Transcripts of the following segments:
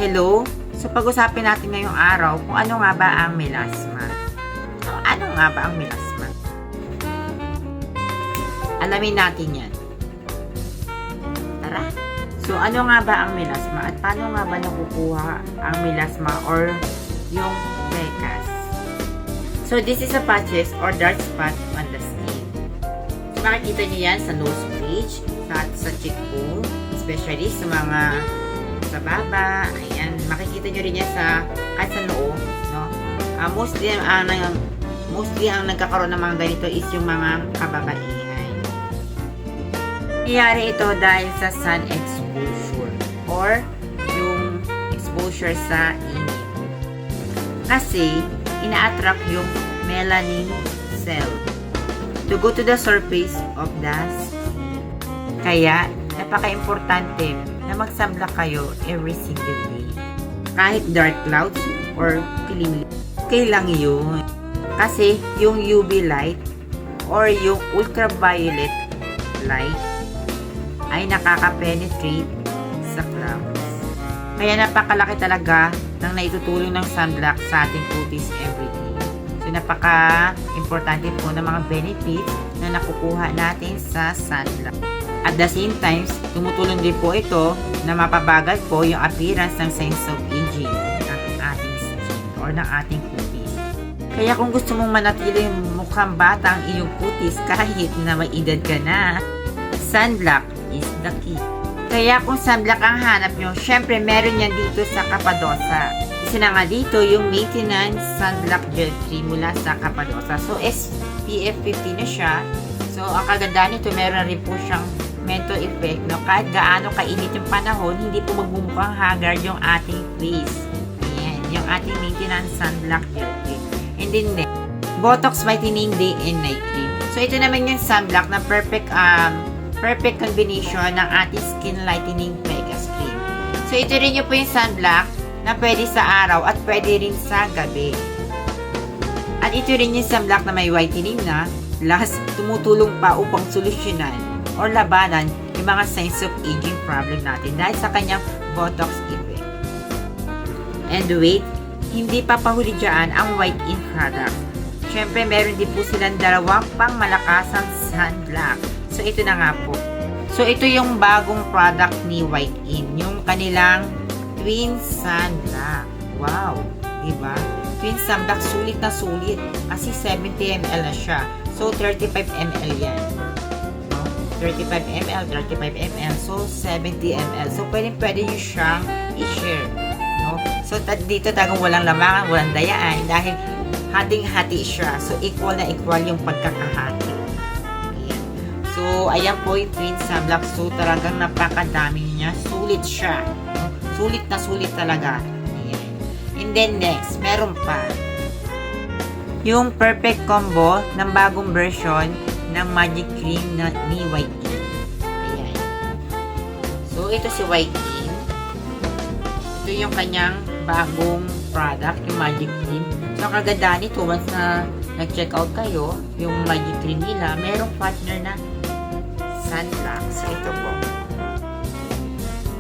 Hello? So pag-usapin natin ngayong araw kung ano nga ba ang melasma. So ano nga ba ang melasma? Alamin natin yan. Tara! So ano nga ba ang melasma at paano nga ba nakukuha ang melasma or yung pecas? So this is a patches or dark spot on the skin. So makikita niyo yan sa nose bridge, sa cheekbone, especially sa mga sa baba, ayan, makikita nyo rin yan sa kahit sa noo, no? Mostly ang nagkakaroon ng mga ganito is yung mga kababaihan. Nangyayari ito dahil sa sun exposure or yung exposure sa init. Kasi, ina-attract yung melanin cell to go to the surface of the skin. Kaya, napaka-importante na mag-sunblock kayo every single day. Kahit dark clouds or clean, okay lang yun. Kasi yung UV light or yung ultraviolet light ay nakaka-penetrate sa clouds. Kaya napakalaki talaga ng naitutulong ng sunblock sa ating cutis every day. So napaka-importante po ng mga benefits na nakukuha natin sa sunblock. At the same time, tumutulong din po ito na mapabagal po yung appearance ng signs of aging ng ating skin or ng ating kutis. Kaya kung gusto mong manatili mukhang bata ang iyong kutis kahit na may edad ka na, sunblock is the key. Kaya kung sunblock ang hanap nyo, syempre meron yan dito sa Capadosa. Isa na nga dito yung maintenance sunblock gel cream mula sa Capadosa. So SPF 50 na siya. So ang kagandahan nito, meron rin po siyang mental effect, no? Kahit gaano kainit yung panahon, hindi po magmumukhang haggard yung ating face. Ayan, yung ating maintenance sunblock gel cream. And then next, Botox Whitening Day and Night Cream. So ito naman yung sunblock na perfect combination ng ating skin lightening pecas cream. So ito rin yung po yung sunblock na pwede sa araw at pwede rin sa gabi. At ito rin yung sunblock na may whitening na plus tumutulong pa upang solusyonan or labanan yung mga signs of aging problem natin dahil sa kanyang Botox effect. And wait, hindi pa pahuli dyan ang White In product. Siyempre, meron din po silang dalawang pang malakasang sunblock. So, ito na nga po. So, ito yung bagong product ni White In. Yung kanilang Twin Sunblock. Wow! Diba? Twin Sunblock, sulit na sulit. Kasi 70 ml na siya. So, 35 ml yan. 35 ml, 35 ml, so 70 ml. So, pwede nyo siyang i-share. No? So, dito talagang walang lamangan, walang dayaan dahil hating-hati siya. So, equal na equal yung pagkakahati. Ayan. So, ayan po yung Twin Sunblock. So, talagang napakadami niya. Sulit siya. No? Sulit na sulit talaga. Ayan. And then next, meron pa yung perfect combo ng bagong version ng Magic Cream na ni White In. Ayan. So, ito si White In. Ito yung kanyang bagong product, yung Magic Cream. So, ang kagandahan nito, once na nag-check out kayo, yung Magic Cream nila, merong partner na sunblock. So, ito po.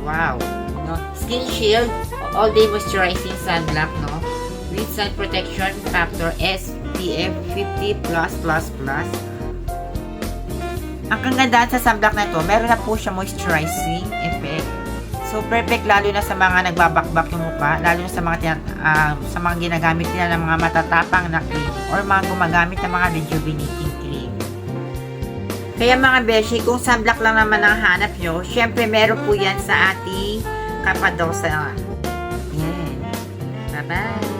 Wow! No? Skin Shield, All Day Moisturizing Sunblock, no? With Sun Protection Factor SPF 50+++. Ang kagandahan sa sunblock na ito, meron na po siya moisturizing effect. So, perfect lalo na sa mga nagbabakbak yung mukha, lalo na sa mga ginagamit nila ng mga matatapang na cream or mga gumagamit ng mga rejuvenating cream. Kaya mga beshi, kung sunblock lang naman ang hanap nyo, syempre meron po yan sa ating Capadosa. Yan. Bye-bye!